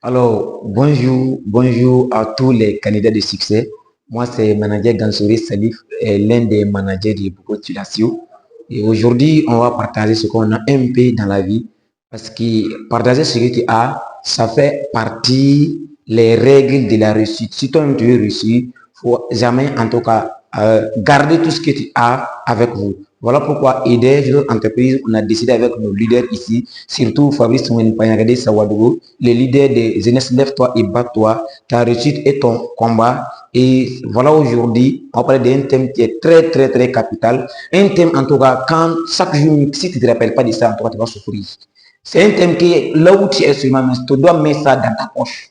Alors, bonjour à tous les candidats de succès. Moi, c'est manager Gansouri Salif, l'un des managers de Boko Tulasio. Et aujourd'hui, on va partager ce qu'on a un peu dans la vie. Parce que partager ce que tu as, ça fait partie les règles de la réussite. Si toi-même tu veux réussir, il faut jamais, en tout cas, garder tout ce que tu as avec vous. Voilà pourquoi aider notre entreprise, on a décidé avec nos leaders ici, surtout Fabrice Mouenipanyagade Sawadogo, les leaders de Jeunesse Lève-toi et Bat-toi, ta réussite est ton combat. Et voilà, aujourd'hui, on va parler d'un thème qui est très capital. Un thème, en tout cas, quand chaque jour, si tu ne te rappelles pas de ça, en tout cas, tu vas souffrir. C'est un thème qui est là où tu es seulement, tu dois mettre ça dans ta poche.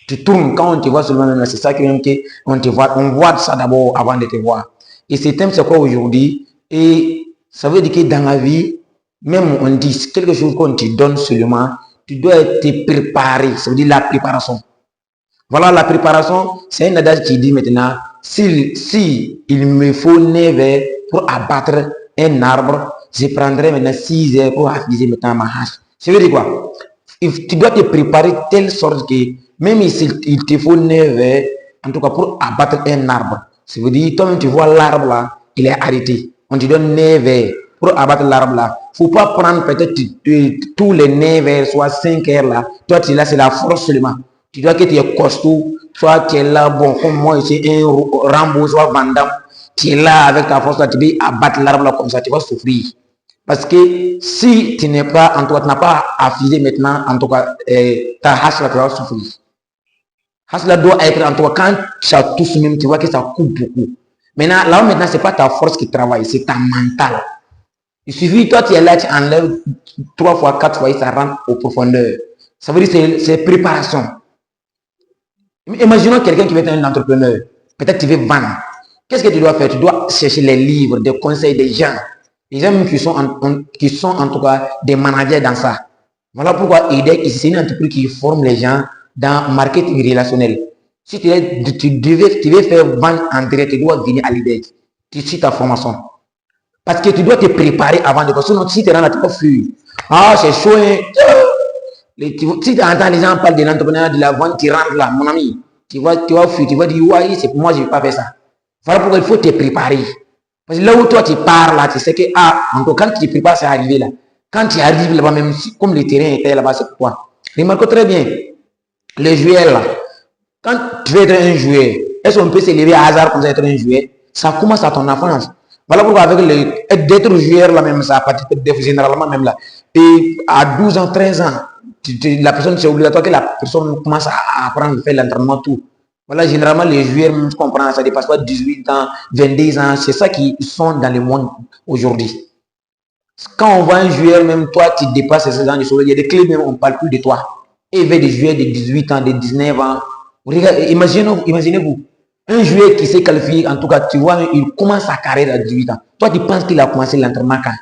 Tu tournes, quand on te voit seulement, c'est ça qui est que on te voit, on voit ça d'abord avant de te voir. Et ce thème, c'est quoi aujourd'hui? Et ça veut dire que dans la vie, même on dit quelque chose qu'on te donne seulement, tu dois te préparer. Ça veut dire la préparation. Voilà, la préparation, c'est un adage qui dit maintenant, si il me faut 9 heures pour abattre un arbre, je prendrai maintenant 6 heures pour acquérir maintenant ma hache. Ça veut dire quoi? Tu dois te préparer de telle sorte que même s'il te faut 9 heures, en tout cas pour abattre un arbre, ça veut dire, toi-même tu vois l'arbre là, il est arrêté. On te donne 9 heures pour abattre l'arbre là. Il ne faut pas prendre peut-être tous les 9 heures, soit 5 heures là. Toi, tu es là, c'est la force seulement. Tu dois que tu es costaud, soit tu es là, bon, comme moi, ici, un Rambo, soit Van Damme, tu es là avec ta force là, tu veux abattre l'arbre là comme ça, tu vas souffrir. Parce que si tu n'es pas, en tout cas, tu n'as pas affilé maintenant, en tout cas, ta hache là, tu vas souffrir. Hache là doit être, en tout cas, quand ça touche même, tu vois que ça coupe beaucoup. Maintenant, ce n'est pas ta force qui travaille, c'est ta mentale. Il suffit, toi, tu es là, tu enlèves 3 fois, 4 fois, et ça rentre aux profondeurs. Ça veut dire que c'est préparation. Imaginons quelqu'un qui veut être un entrepreneur. Peut-être tu veux vendre. Qu'est-ce que tu dois faire? Tu dois chercher les livres, des conseils des gens. Les gens qui sont en tout cas des managers dans ça. Voilà pourquoi IDEC, c'est une entreprise qui forme les gens dans le marketing relationnel. Si tu veux faire vendre en direct, tu dois venir à l'IDEC. Tu suis ta formation. Parce que tu dois te préparer avant de passer. Sinon, si tu rentres là, tu vas fuir. Ah, c'est chaud. Hein? Si tu entends les gens parler de l'entrepreneuriat, de la vente, tu rentres là, mon ami. Tu vas fuir, tu vas dire, ouais, c'est pour moi, je ne vais pas faire ça. Voilà pourquoi il faut te préparer. Parce que là où toi tu pars là, tu sais que, en tout cas, quand tu te prépares, c'est arrivé là. Quand tu arrives là-bas, même si, comme le terrain était là-bas, c'est pourquoi. Remarque très bien, les joueurs là, quand tu veux être un joueur, est-ce qu'on peut se lever à hasard comme ça être un joueur? Ça commence à ton enfance. Voilà pourquoi avec d'être joueur là même, ça partir généralement même là. Et à 12 ans, 13 ans, la personne, c'est obligatoire que la personne commence à apprendre à faire l'entraînement tout. Voilà, généralement, les joueurs, je comprends, ça ne dépasse pas 18 ans, 22 ans. C'est ça qui sont dans le monde aujourd'hui. Quand on voit un joueur, même toi, tu dépasses ces ans de choses, il y a des clés, même on ne parle plus de toi. Et il veut des joueurs de 18 ans, de 19 ans. Imaginez-vous, un joueur qui s'est qualifié, en tout cas, tu vois, il commence sa carrière à 18 ans. Toi, tu penses qu'il a commencé l'entraînement quand?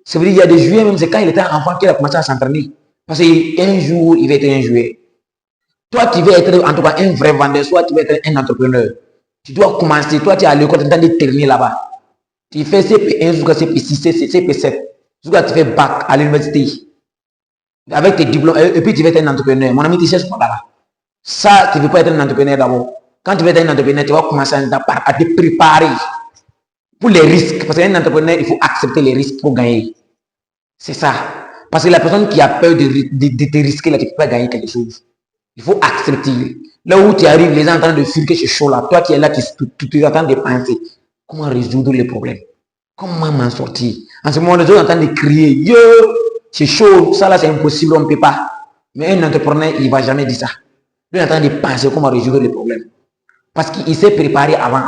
Ça veut dire qu'il y a des joueurs, même c'est quand il était enfant qu'il a commencé à s'entraîner. Parce qu'un jour, il va être un joueur. Toi, tu veux être en tout cas un vrai vendeur, soit tu veux être un entrepreneur. Tu dois commencer. Toi, tu es à l'école, tu es en train de terminer là-bas. Tu fais CP1 jusqu'à CP6, CP7. Jusqu'à tu fais bac à l'université. Avec tes diplômes. Et puis tu veux être un entrepreneur. Mon ami, tu cherches quoi là? Ça, tu ne veux pas être un entrepreneur d'abord. Quand tu veux être un entrepreneur, tu vas commencer à te préparer pour les risques. Parce qu'un entrepreneur, il faut accepter les risques pour gagner. C'est ça. Parce que la personne qui a peur de te risquer, là, tu ne peux pas gagner quelque chose. Il faut accepter. Là où tu arrives, les gens sont en train de fuir que c'est chaud là. Toi qui es là, tu es en train de penser. Comment résoudre les problèmes? Comment m'en sortir? En ce moment, les gens sont en train de crier. Yo, c'est chaud, ça là c'est impossible, on ne peut pas. Mais un entrepreneur, il ne va jamais dire ça. Il est en train de penser comment résoudre les problèmes. Parce qu'il s'est préparé avant.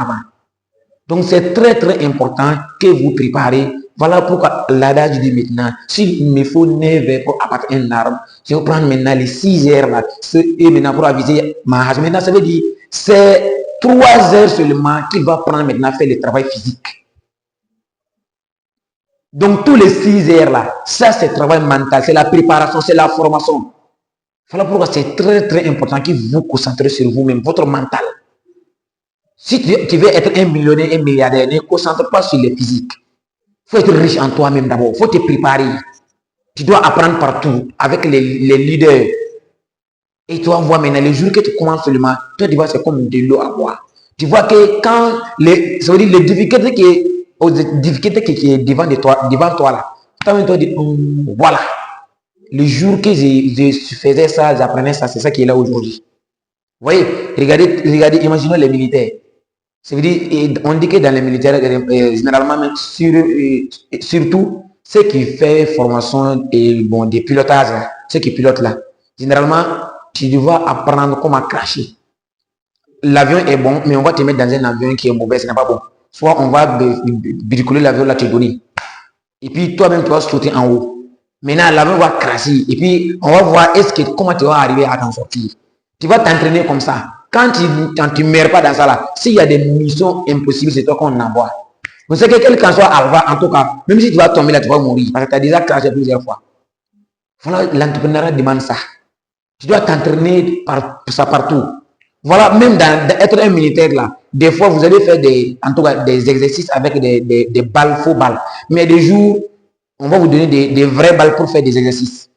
Donc c'est très important que vous préparez. Voilà pourquoi l'adage dit maintenant, s'il me faut 9 heures pour abattre un arbre, je vais prendre maintenant les 6 heures là, et maintenant pour aviser ma hache. Maintenant, ça veut dire, c'est 3 heures seulement qu'il va prendre maintenant faire le travail physique. Donc tous les 6 heures là, ça c'est le travail mental, c'est la préparation, c'est la formation. Voilà pourquoi c'est très important que vous vous concentrez sur vous-même, votre mental. Si tu veux être un millionnaire, un milliardaire, ne concentre pas sur les physiques. Il faut être riche en toi-même d'abord. Il faut te préparer. Tu dois apprendre partout avec les leaders. Et tu vas voir maintenant, les jours que tu commences seulement, toi, tu vois, c'est comme de l'eau à boire. Tu vois que quand ça veut dire les difficultés qui est devant toi là, toi, tu dis, voilà. Le jour que je faisais ça, j'apprenais ça, c'est ça qui est là aujourd'hui. Vous voyez, regardez, imaginons les militaires. Ça veut dire, on dit que dans les militaires, généralement, même surtout, ceux qui font formation et bon, des pilotages, là, ceux qui pilotent là, généralement, tu dois apprendre comment cracher. L'avion est bon, mais on va te mettre dans un avion qui est mauvais, ce n'est pas bon. Soit on va bricoler l'avion là, te donner. Et puis toi-même, tu vas sauter en haut. Maintenant, l'avion va cracher. Et puis, on va voir comment tu vas arriver à t'en sortir. Tu vas t'entraîner comme ça. Quand tu ne meurs pas dans ça là, s'il y a des missions impossibles, c'est toi qu'on envoie. Vous savez que quel qu'en soit Alva, en tout cas, même si tu vas tomber là, tu vas mourir. Parce que tu as déjà craché plusieurs fois. Voilà, l'entrepreneuriat demande ça. Tu dois t'entraîner ça partout. Voilà, même être un militaire là, des fois vous allez faire en tout cas, des exercices avec des balles, faux balles. Mais des jours, on va vous donner des vraies balles pour faire des exercices.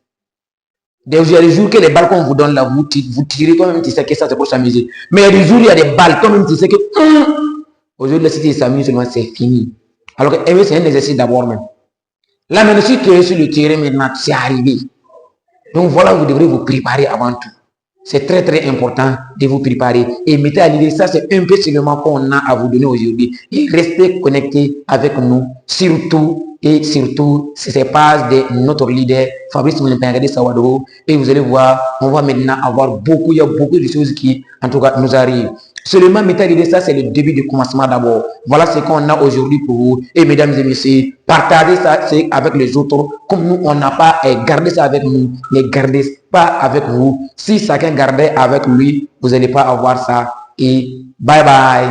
Il y a des jours que les balles qu'on vous donne là, vous tirez, toi-même tu sais que ça c'est pour s'amuser. Mais il y a des jours, il y a des balles, toi-même tu sais que aujourd'hui, si tu s'amuses seulement, c'est fini. Alors que c'est un exercice d'abord même. Là maintenant, si tu es sur le terrain maintenant, c'est arrivé. Donc voilà, vous devrez vous préparer avant tout. C'est très très important de vous préparer. Et mettez à l'idée, ça c'est un peu seulement qu'on a à vous donner aujourd'hui. Et restez connectés avec nous, surtout et surtout, c'est pas de notre leader, Fabrice Moulimpengade Sawadoro. Et vous allez voir, on va maintenant avoir il y a beaucoup de choses qui, en tout cas, nous arrivent. Seulement, mettez à l'idée, ça c'est le début du commencement d'abord. Voilà ce qu'on a aujourd'hui pour vous. Et mesdames et messieurs, partagez ça avec les autres. Comme nous, on n'a pas gardé ça avec nous, ne gardez pas avec vous. Si chacun gardait avec lui, vous n'allez pas avoir ça. Et bye bye.